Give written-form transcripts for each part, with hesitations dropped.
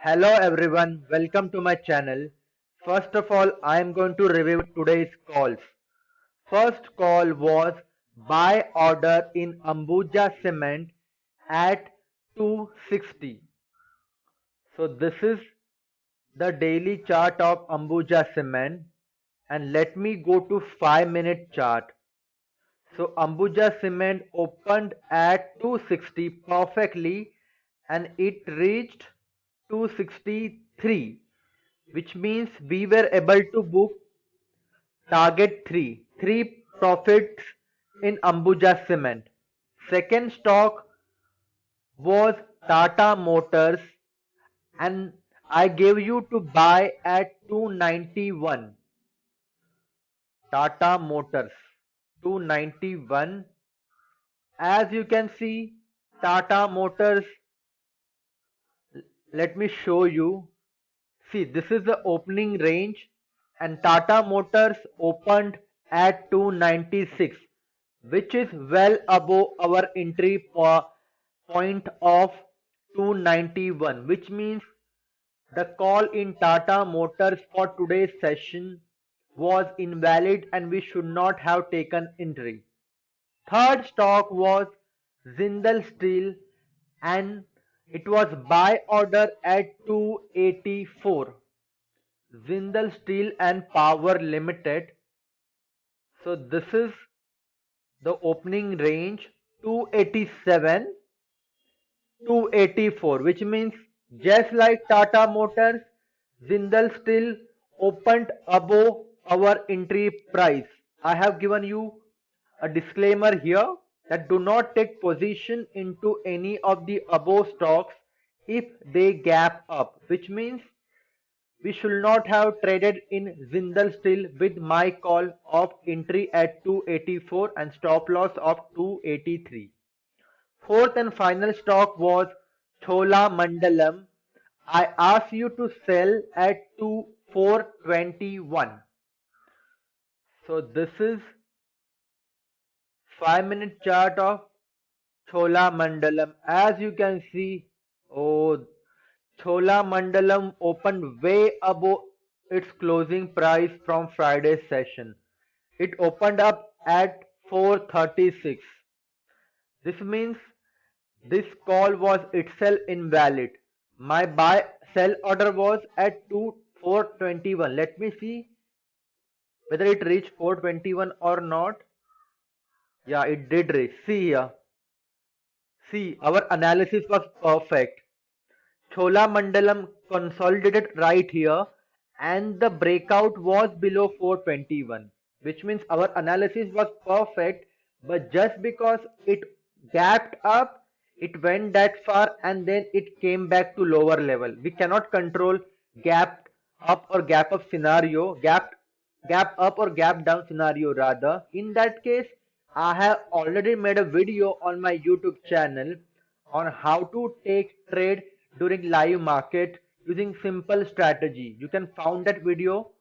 Hello everyone, welcome to my channel. First of all, I am going to review today's calls. First call was buy order in Ambuja Cement at 260. So this is the daily chart of Ambuja Cement, and let me go to 5-minute chart. So Ambuja Cement opened at 260 perfectly and it reached 263, which means we were able to book target 3 profits in Ambuja Cement. Second stock was Tata Motors and I gave you to buy at 291. Tata Motors 291. As you can see, Tata Motors, let me show you. See, this is the opening range and Tata Motors opened at 296, which is well above our entry point of 291, which means the call in Tata Motors for today's session was invalid and we should not have taken entry. Third stock was Jindal Steel and it was buy order at 284. Jindal Steel and Power Limited. So this is the opening range 287 284, which means just like Tata Motors, Jindal Steel opened above our entry price. I have given you a disclaimer here that do not take position into any of the above stocks if they gap up, which means we should not have traded in Jindal Steel with my call of entry at 284 and stop loss of 283. Fourth and final stock was Chola Mandalam. I asked you to sell at 421. So this is 5-minute chart of Chola Mandalam. As you can see, oh, Chola Mandalam opened way above its closing price from Friday's session. It opened up at 436. This means this call was itself invalid. My buy sell order was at 421. Let me see whether it reached 421 or not. Yeah, it did reach. See here. See, our analysis was perfect. Chola Mandalam consolidated right here and the breakout was below 421, which means our analysis was perfect, but just because it gapped up, it went that far and then it came back to lower level. We cannot control gap up or gap up scenario, gap up or gap down scenario rather. In that case, I have already made a video on my YouTube channel on how to take trade during live market using simple strategy. You can find that video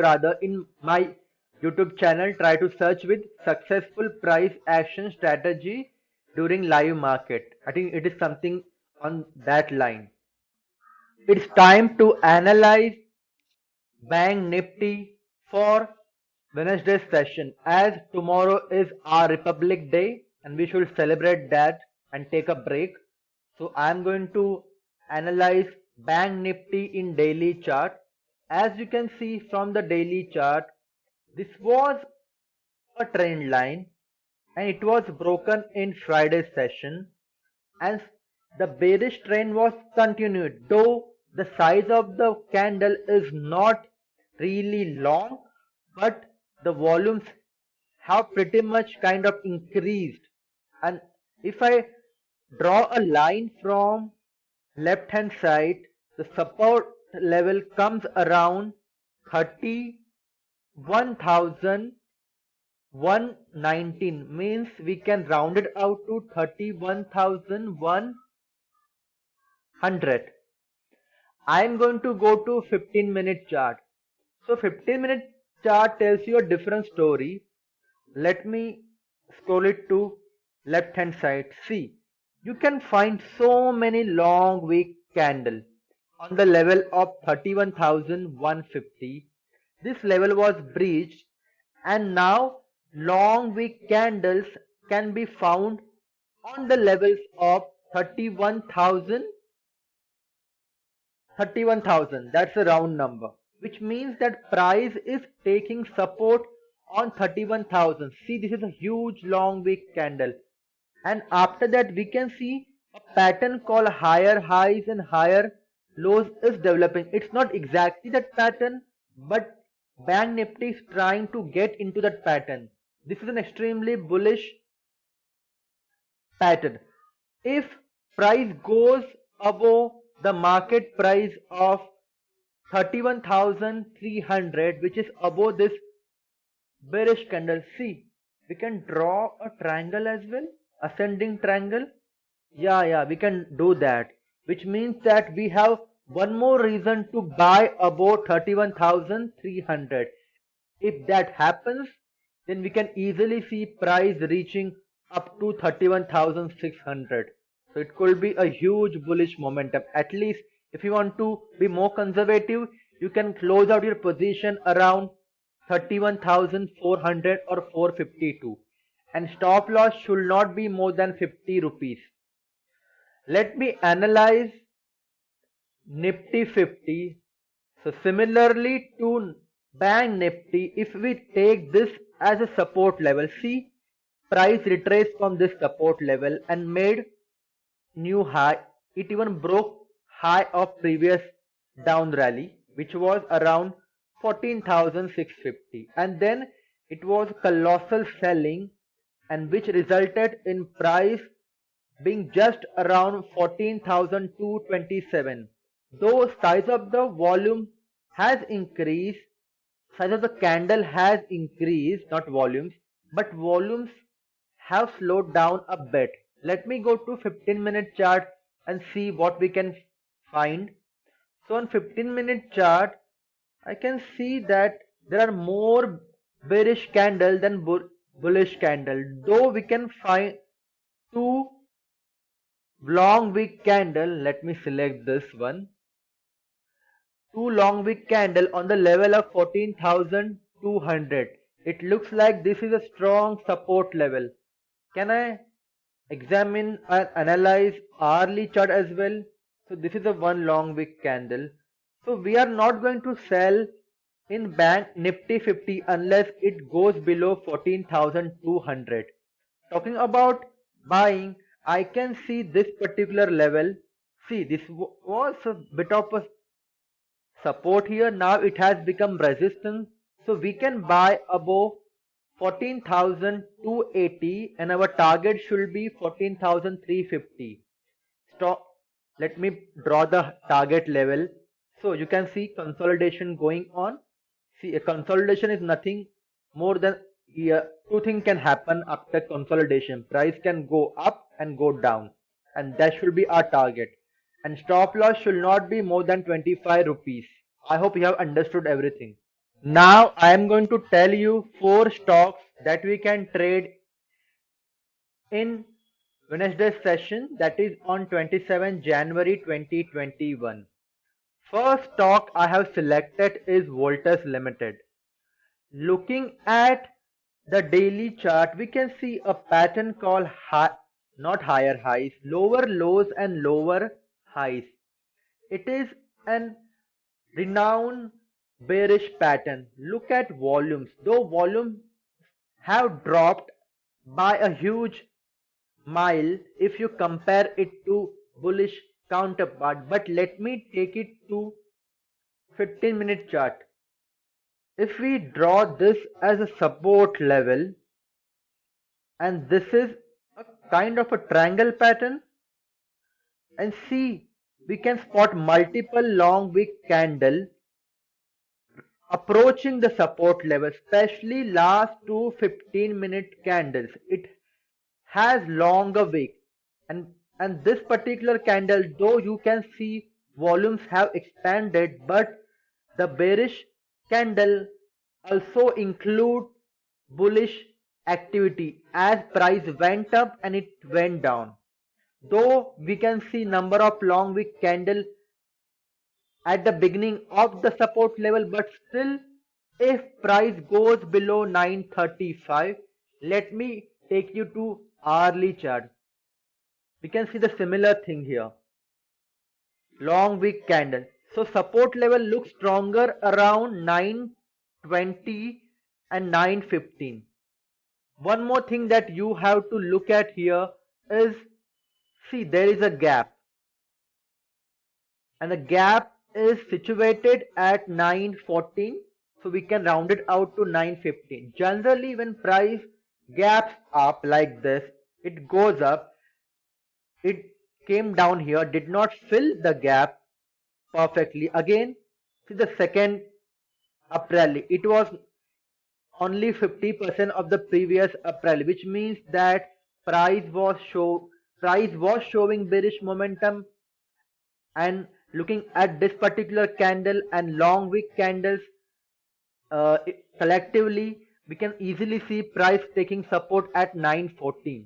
rather in my YouTube channel. Try to search with successful price action strategy during live market. I think it is something on that line. It's time to analyze Bank Nifty for Wednesday's session, as tomorrow is our Republic Day and we should celebrate that and take a break. So I am going to analyze Bank Nifty in daily chart. As you can see from the daily chart, this was a trend line and it was broken in Friday's session and the bearish trend was continued, though the size of the candle is not really long, but the volumes have pretty much kind of increased. And if I draw a line from left hand side, the support level comes around 31,119, means we can round it out to 31,100. I am going to go to 15-minute chart. So 15-minute chart tells you a different story. Let me scroll it to left hand side. See, you can find so many long wick candle on the level of 31,150. This level was breached, and now long wick candles can be found on the levels of 31,000. That's a round number, which means that price is taking support on 31,000. See, this is a huge long wick candle, and after that we can see a pattern called higher highs and higher lows is developing. It's not exactly that pattern, but Bank Nifty is trying to get into that pattern. This is an extremely bullish pattern. If price goes above the market price of 31,300, which is above this bearish candle, see, we can draw a triangle as well, ascending triangle. Yeah, we can do that, which means that we have one more reason to buy above 31,300. If that happens, then we can easily see price reaching up to 31,600. So it could be a huge bullish momentum. At least if you want to be more conservative, you can close out your position around 31,400 or 452, and stop loss should not be more than 50 rupees. Let me analyze Nifty 50. So similarly to Bank Nifty, if we take this as a support level, see, price retraced from this support level and made new high. It even broke high of previous down rally, which was around 14,650, and then it was colossal selling, and which resulted in price being just around 14,227. Though size of the volume has increased, size of the candle has increased, not volumes, but volumes have slowed down a bit. Let me go to 15-minute chart and see what we can find. So on 15-minute chart, I can see that there are more bearish candle than bullish candle. Though we can find two long wick candle, let me select this one. Two long wick candle on the level of 14,200. It looks like this is a strong support level. Can I examine and analyze hourly chart as well? So this is a one long wick candle. So we are not going to sell in Bank Nifty 50 unless it goes below 14,200. Talking about buying, I can see this particular level. See, this was a bit of a support here. Now it has become resistance. So we can buy above 14,280 and our target should be 14,350. Stop. Let me draw the target level. So you can see consolidation going on. See, a consolidation is nothing more than two things can happen after consolidation. Price can go up and go down, and that should be our target. And stop loss should not be more than 25 rupees. I hope you have understood everything. Now I am going to tell you 4 stocks that we can trade in Wednesday's session, that is on 27 January 2021. First stock I have selected is Voltas Limited. Looking at the daily chart, we can see a pattern called not higher highs, lower lows and lower highs. It is an renowned bearish pattern. Look at volumes. Though volumes have dropped by a huge mile if you compare it to bullish counterpart, but let me take it to 15-minute chart. If we draw this as a support level, and this is a kind of a triangle pattern, and see, we can spot multiple long wick candle approaching the support level, especially last two 15-minute candles. It has longer wick, and this particular candle, though you can see volumes have expanded, but the bearish candle also include bullish activity as price went up and it went down. Though we can see number of long wick candle at the beginning of the support level, but still if price goes below 935, let me take you to hourly chart. We can see the similar thing here. Long wick candle. So support level looks stronger around 920 and 915. One more thing that you have to look at here is, see, there is a gap, and the gap is situated at 914, so we can round it out to 915. Generally when price gaps up like this, it goes up, it came down here, did not fill the gap perfectly. Again, see the second up rally, it was only 50% of the previous up rally, which means that price was showing bearish momentum. And looking at this particular candle and long wick candles collectively, we can easily see price taking support at 914.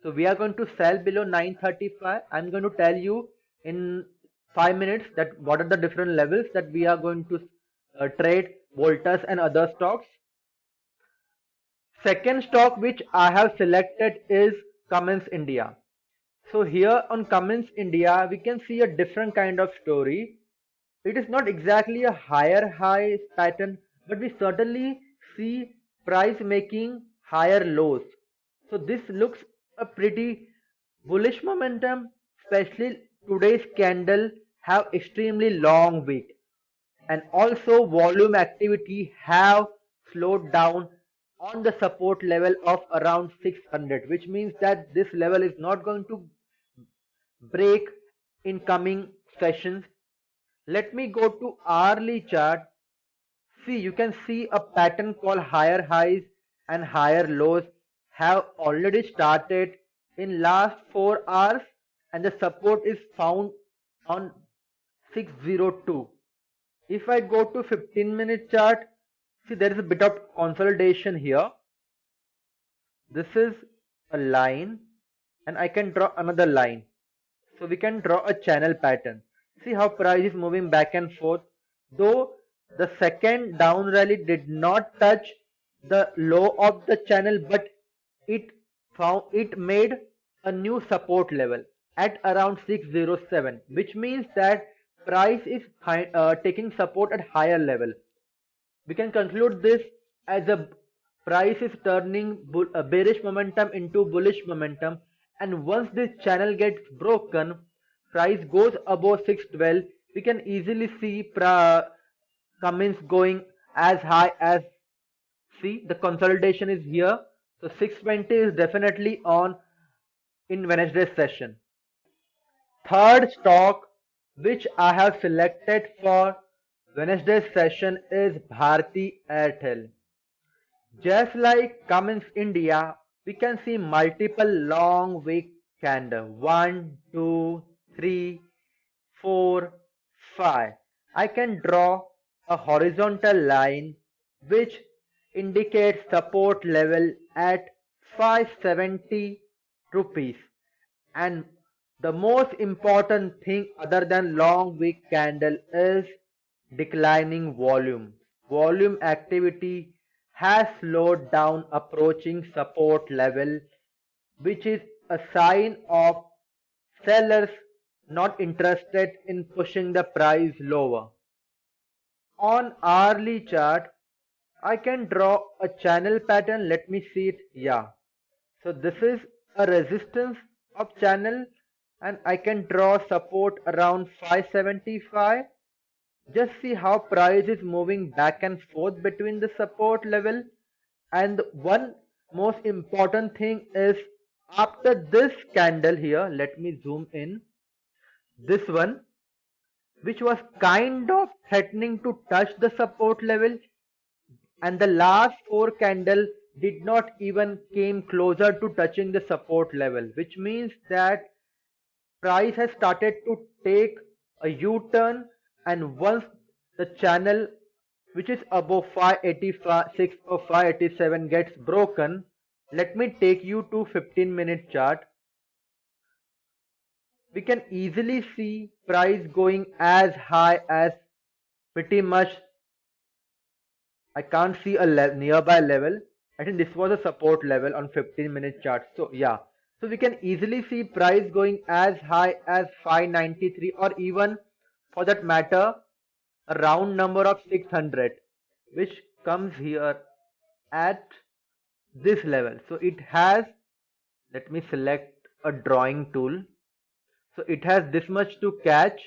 So we are going to sell below 935. I'm going to tell you in 5 minutes that what are the different levels that we are going to trade Voltas and other stocks. Second stock which I have selected is Cummins India. So here on Cummins India, we can see a different kind of story. It is not exactly a higher high pattern, but we certainly see price making higher lows. So this looks a pretty bullish momentum, especially today's candle have extremely long wick, and also volume activity have slowed down on the support level of around 600, which means that this level is not going to break in coming sessions. Let me go to hourly chart. See, you can see a pattern called higher highs and higher lows have already started in last 4 hours, and the support is found on 602. If I go to 15-minute chart, see there is a bit of consolidation here. This is a line and I can draw another line. So we can draw a channel pattern. See how price is moving back and forth. Though the second down rally did not touch the low of the channel, but it made a new support level at around 607, which means that price is taking support at higher level. We can conclude this as a price is turning bearish momentum into bullish momentum, and once this channel gets broken, price goes above 612. We can easily see Cummins going as high as, see, the consolidation is here, so 620 is definitely on in Wednesday's session. Third stock which I have selected for Wednesday's session is Bharti Airtel. Just like Cummins India, we can see multiple long wick candle. 1, 2, 3, 4, 5. I can draw a horizontal line which indicates support level at 570 rupees. And the most important thing other than long wick candle is declining volume. Volume activity has slowed down approaching support level, which is a sign of sellers not interested in pushing the price lower. On hourly chart, I can draw a channel pattern. Let me see it. Yeah. So this is a resistance of channel, and I can draw support around 575. Just see how price is moving back and forth between the support level. And one most important thing is, after this candle here, let me zoom in, this one, which was kind of threatening to touch the support level, and the last 4 candle did not even came closer to touching the support level, which means that price has started to take a U-turn, and once the channel which is above 586 or 587 gets broken, let me take you to 15-minute chart. we can easily see price going as high as pretty much, I can't see a nearby level. I think this was a support level on 15-minute chart. So yeah, so we can easily see price going as high as 593, or even for that matter a round number of 600, which comes here at this level. So it has, let me select a drawing tool. So it has this much to catch.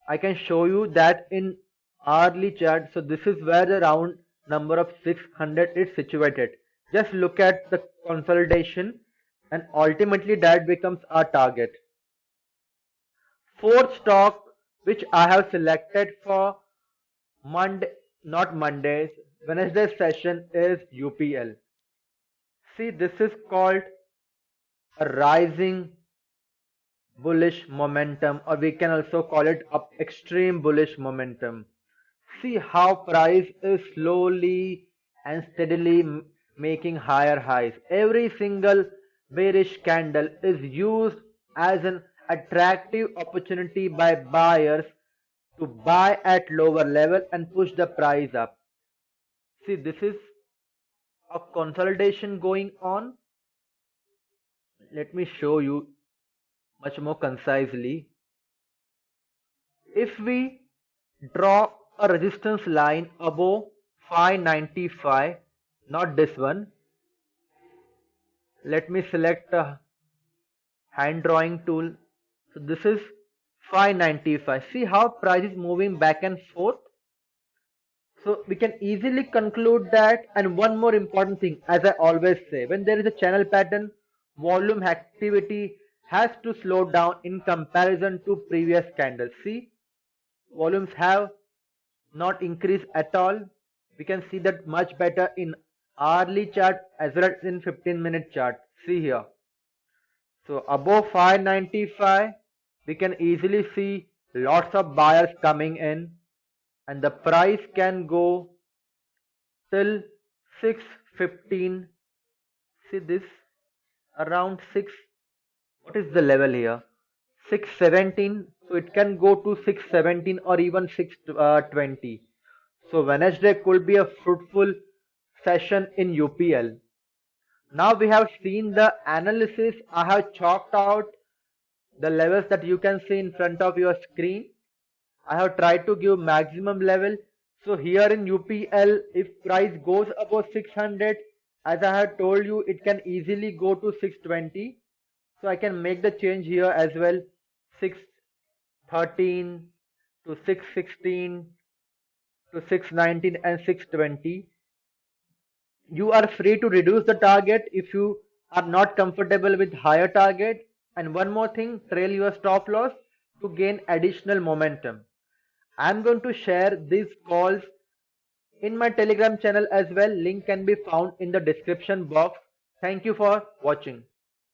I can show you that in hourly chart. So this is where the round number of 600 is situated. Just look at the consolidation, and ultimately that becomes our target. Fourth stock which I have selected for Monday, not Mondays, Wednesday session is UPL. See, this is called a rising bullish momentum, or we can also call it up extreme bullish momentum. See how price is slowly and steadily making higher highs. Every single bearish candle is used as an attractive opportunity by buyers to buy at lower level and push the price up. See, this is a consolidation going on. Let me show you much more concisely. If we draw a resistance line above 595, not this one, let me select a hand drawing tool. So this is 595. See how price is moving back and forth. So we can easily conclude that. And one more important thing, as I always say, when there is a channel pattern, volume activity has to slow down in comparison to previous candles. See, volumes have not increased at all. We can see that much better in hourly chart as well as in 15-minute chart. See here. So above 595, we can easily see lots of buyers coming in, and the price can go till 615. See this, around 6, what is the level here? 617. So it can go to 617 or even 620. So Wednesday could be a fruitful session in UPL. Now we have seen the analysis. I have chalked out the levels that you can see in front of your screen. I have tried to give maximum level. So here in UPL, if price goes above 600, as I have told you, it can easily go to 620. So I can make the change here as well, 613 to 616 to 619 and 620. You are free to reduce the target if you are not comfortable with higher target. And one more thing, trail your stop loss to gain additional momentum. I'm going to share these calls in my Telegram channel as well. Link can be found in the description box. Thank you for watching.